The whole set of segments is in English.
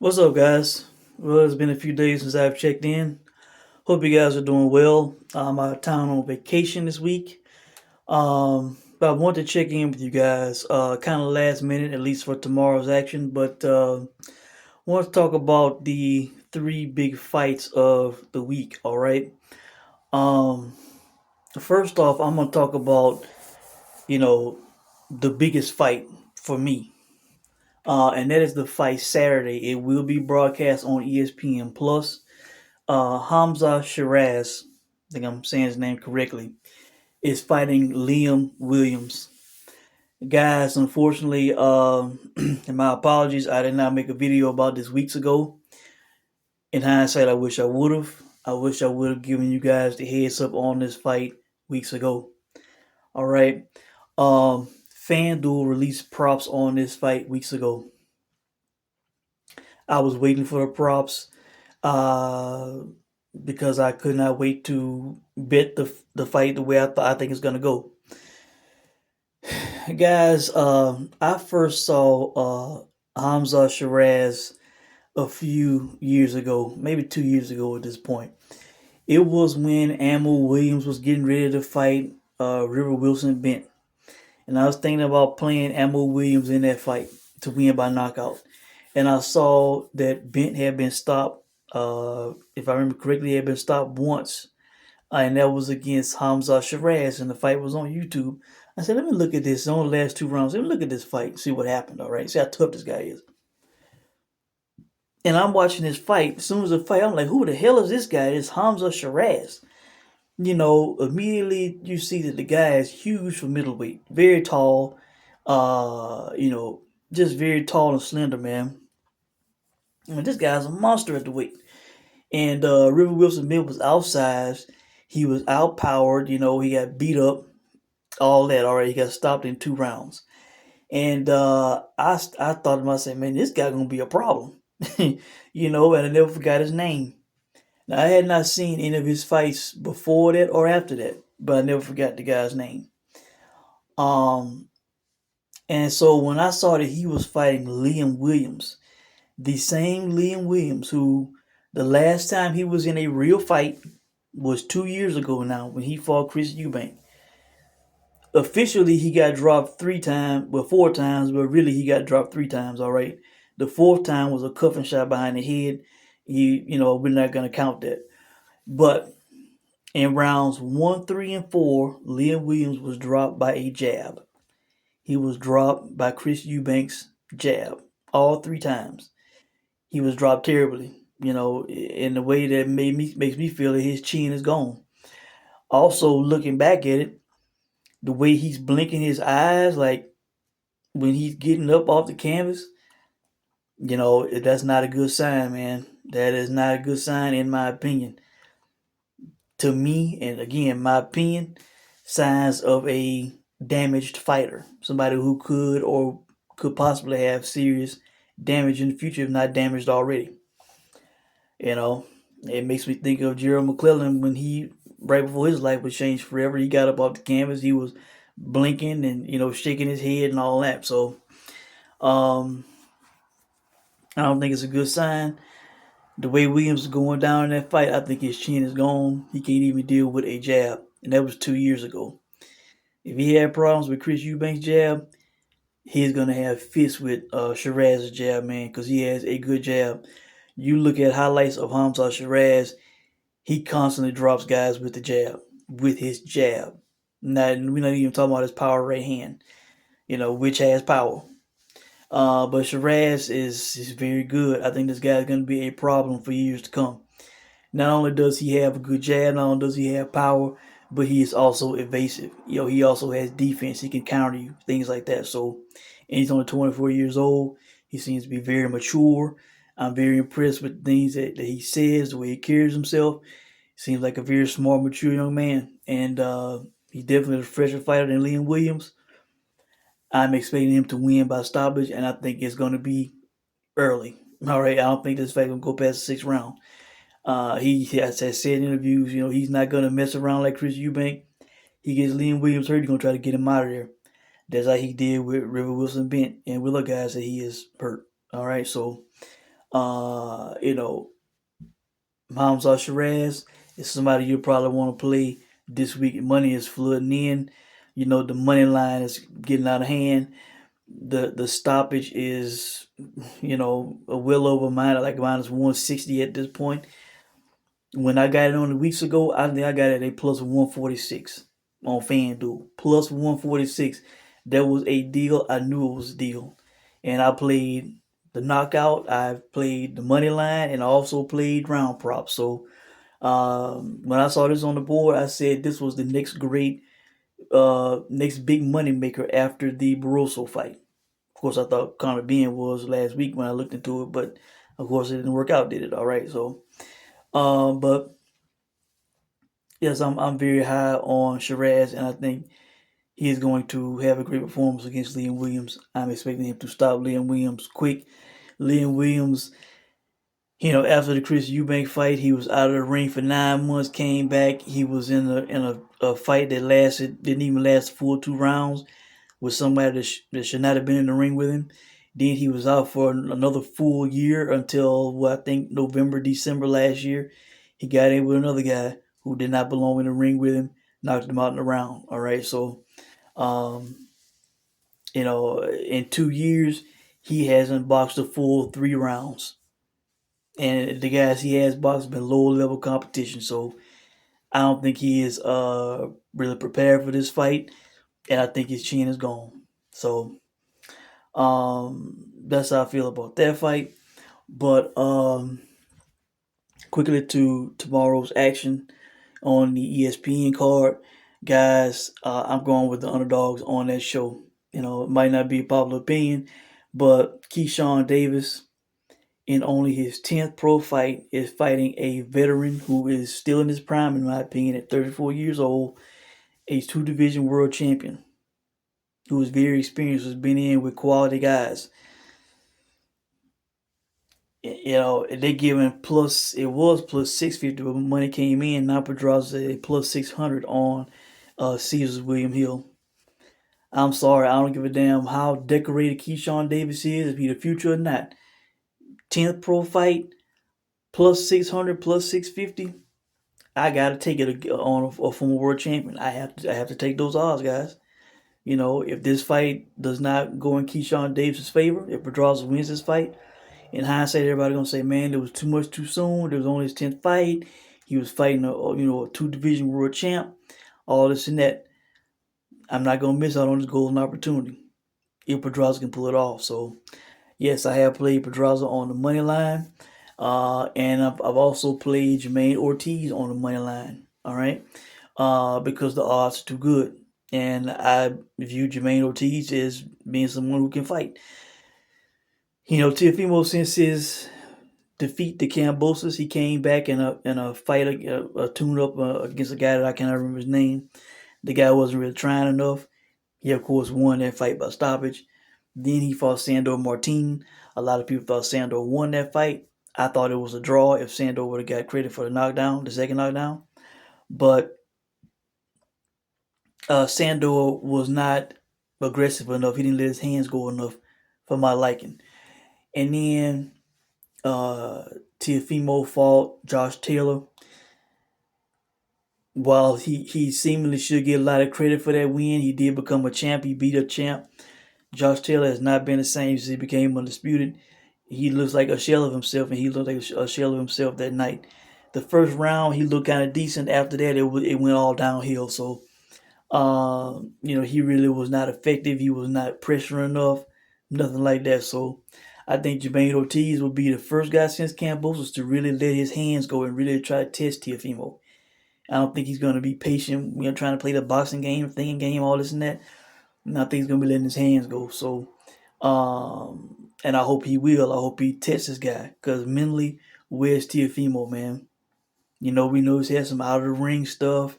What's up, guys? Well, it's been a few days since I've checked in. Hope you guys are doing well. I'm out of town on vacation this week. But I want to check in with you guys, kind of last minute, at least for tomorrow's action. But want to talk about the three big fights of the week. All right. Um, First off, I'm gonna talk about you know the biggest fight for me, and that is the fight Saturday. It will be broadcast on ESPN Plus. Hamza Sheeraz, I think I'm saying his name correctly, is fighting Liam Williams. Guys, unfortunately, and my apologies, I did not make a video about this weeks ago. In hindsight, I wish I would have. I wish I would have given you guys the heads up on this fight weeks ago. All right. FanDuel released props on this fight weeks ago. I was waiting for the props. Uh, because I could not wait to bet the fight the way I think it's gonna go. Guys, I first saw Hamza Shiraz a few years ago, maybe 2 years ago at this point. It was when Ammo Williams was getting ready to fight River Wilson Bent, and I was thinking about playing Ammo Williams in that fight to win by knockout. And I saw that Bent had been stopped. If I remember correctly, he had been stopped once, and that was against Hamza Shiraz, and the fight was on YouTube. I said, let me look at this. It's only the last two rounds. Let me look at this fight, see what happened. All right, see how tough this guy is. And I'm watching this fight. As soon as the fight, I'm like, who the hell is this guy? It's Hamza Shiraz. Immediately you see that the guy is huge for middleweight, very tall. Just very tall and slender, man. I mean, this guy's a monster at the weight. And River Wilson Bent was outsized. He was outpowered. He got beat up. All that. All right, he got stopped in 2 rounds. And I thought to myself, man, this guy gonna be a problem. And I never forgot his name. Now I had not seen any of his fights before that or after that, but I never forgot the guy's name. Um, and so when I saw that he was fighting Liam Williams, the same Liam Williams who the last time he was in a real fight was 2 years ago now when he fought Chris Eubank. Officially, he got dropped 3 times, well, 4 times, but really he got dropped 3 times, all right? The fourth time was a cuffing shot behind the head. We're not going to count that. But in rounds 1, 3, and 4, Liam Williams was dropped by a jab. He was dropped by Chris Eubank's jab all 3 times. He was dropped terribly, in a way that makes me feel that his chin is gone. Also, looking back at it, the way he's blinking his eyes, like when he's getting up off the canvas, that's not a good sign, man. That is not a good sign, in my opinion. To me, and again, my opinion, signs of a damaged fighter, somebody who could possibly have serious damage in the future, if not damaged already. You know, it makes me think of Gerald McClellan when right before his life was changed forever, he got up off the canvas, he was blinking and shaking his head and all that. So, um, I don't think it's a good sign. The way Williams is going down in that fight, I think his chin is gone. He can't even deal with a jab, and that was 2 years ago. If he had problems with Chris Eubank's jab, he's gonna have fits with Shiraz's jab, man, because he has a good jab. You look at highlights of Hamza Shiraz, he constantly drops guys with the jab, with his jab. We're not even talking about his power right hand, which has power. But Shiraz is very good. I think this guy's going to be a problem for years to come. Not only does he have a good jab, not only does he have power, but he is also evasive. He also has defense. He can counter you, things like that. So, and he's only 24 years old. He seems to be very mature. I'm very impressed with the things that he says, the way he carries himself. Seems like a very smart, mature young man. And he's definitely a fresher fighter than Liam Williams. I'm expecting him to win by stoppage, and I think it's going to be early. All right, I don't think this fight gonna go past the 6th round. He has said in interviews, he's not gonna mess around like Chris Eubank. He gets Liam Williams hurt, he's gonna try to get him out of there. That's how he did with River Wilson Bent and Willow guys that he is hurt. All right, so You know, Hamza Sheeraz is somebody you probably want to play this week. Money is flooding in. You know, the money line is getting out of hand. The stoppage is, a well over like minus 160 at this point. When I got it on the weeks ago, I think I got it at a plus 146 on FanDuel. Plus 146. That was a deal. I knew it was a deal. And I played the knockout, I played the money line, and I also played round props. So when I saw this on the board, I said this was the next big money maker after the Barroso fight. Of course, I thought Conor Ben was last week when I looked into it, but of course it didn't work out, did it? All right, so but yes, I'm very high on Shiraz, and I think he is going to have a great performance against Liam Williams. I'm expecting him to stop Liam Williams quick. Liam Williams, after the Chris Eubank fight, he was out of the ring for 9 months. Came back. He was in a fight that didn't even last full 2 rounds with somebody that should not have been in the ring with him. Then he was out for another full year until I think November, December last year. He got in with another guy who did not belong in the ring with him, knocked him out in the round. All right, so um, in 2 years he hasn't boxed a full 3 rounds, and the guys he has boxed have been lower level competition. So I don't think he is really prepared for this fight, and I think his chin is gone. So that's how I feel about that fight. But quickly to tomorrow's action on the ESPN card, guys. I'm going with the underdogs on that show. It might not be a popular opinion, but Keyshawn Davis, in only his 10th pro fight, is fighting a veteran who is still in his prime, in my opinion, at 34 years old, a two-division world champion who is very experienced, has been in with quality guys. They giving plus, it was plus 650, but money came in. Now Pedraza a plus 600 on Caesar's William Hill. I'm sorry, I don't give a damn how decorated Keyshawn Davis is, if he the future or not. 10th pro fight, plus 600, plus 650. I gotta take it on a former world champion. I have to take those odds, guys. If this fight does not go in Keyshawn Davis' favor, if Pedraza wins this fight, in hindsight, everybody gonna say, man, there was too much too soon. There was only his 10th fight. He was fighting a two-division world champ. All this and that. I'm not gonna miss out on this golden opportunity if Pedraza can pull it off. So yes, I have played Pedraza on the money line, and I've also played Jermaine Ortiz on the money line. All right, because the odds are too good, and I view Jermaine Ortiz as being someone who can fight. Teofimo, since his defeat to Cambosis, he came back in a fight, a tune up against a guy that I cannot remember his name. The guy wasn't really trying enough. He of course won that fight by stoppage. Then he fought Sandor Martin. A lot of people thought Sandor won that fight. I thought it was a draw if Sandor would have got credit for the knockdown, the second knockdown. But Sandor was not aggressive enough. He didn't let his hands go enough for my liking. And then uh, Teofimo fought Josh Taylor. While he seemingly should get a lot of credit for that win, he did become a champ. He beat a champ. Josh Taylor has not been the same since he became undisputed. He looks like a shell of himself, and he looked like a shell of himself that night. The first round, he looked kind of decent. After that, it went all downhill. So, he really was not effective. He was not pressuring enough, nothing like that. So, I think Jermaine Ortiz will be the first guy since Cambosos to really let his hands go and really try to test Teofimo. I don't think he's going to be patient, trying to play the boxing game, thinking game, all this and that. And I think he's going to be letting his hands go. So, and I hope he will. I hope he tests this guy. Because mentally, where's Teofimo, man? We know he's had some out of the ring stuff.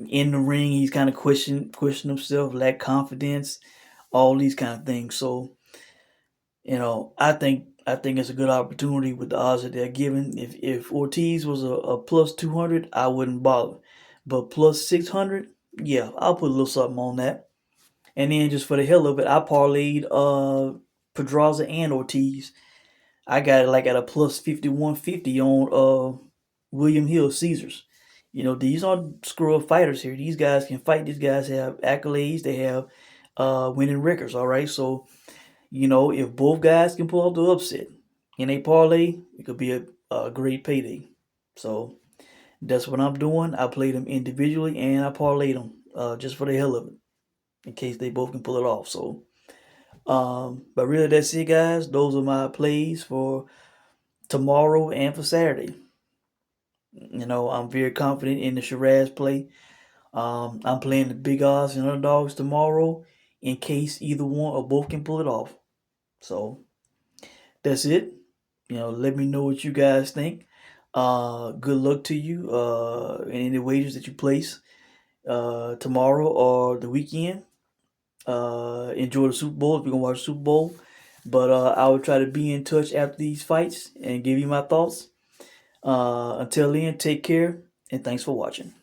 In the ring, he's kind of question himself, lack confidence, all these kind of things. So, I think it's a good opportunity with the odds that they're giving. If Ortiz was a plus 200, I wouldn't bother. But plus 600, yeah, I'll put a little something on that. And then just for the hell of it, I parlayed Pedraza and Ortiz. I got it like at a plus 5150 on William Hill Caesars. You know, these aren't screw up fighters here. These guys can fight. These guys have accolades. They have winning records. All right, so you know if both guys can pull off the upset in a parlay, it could be a great payday. So that's what I'm doing. I played them individually and I parlayed them just for the hell of it, in case they both can pull it off. So, but really, that's it, guys. Those are my plays for tomorrow and for Saturday. You know, I'm very confident in the Sheeraz play. I'm playing the big odds and underdogs tomorrow in case either one or both can pull it off. So that's it. You know, let me know what you guys think. Good luck to you in any wagers that you place tomorrow or the weekend. Enjoy the Super Bowl if you're gonna watch the Super Bowl. But I will try to be in touch after these fights and give you my thoughts. Until then, take care and thanks for watching.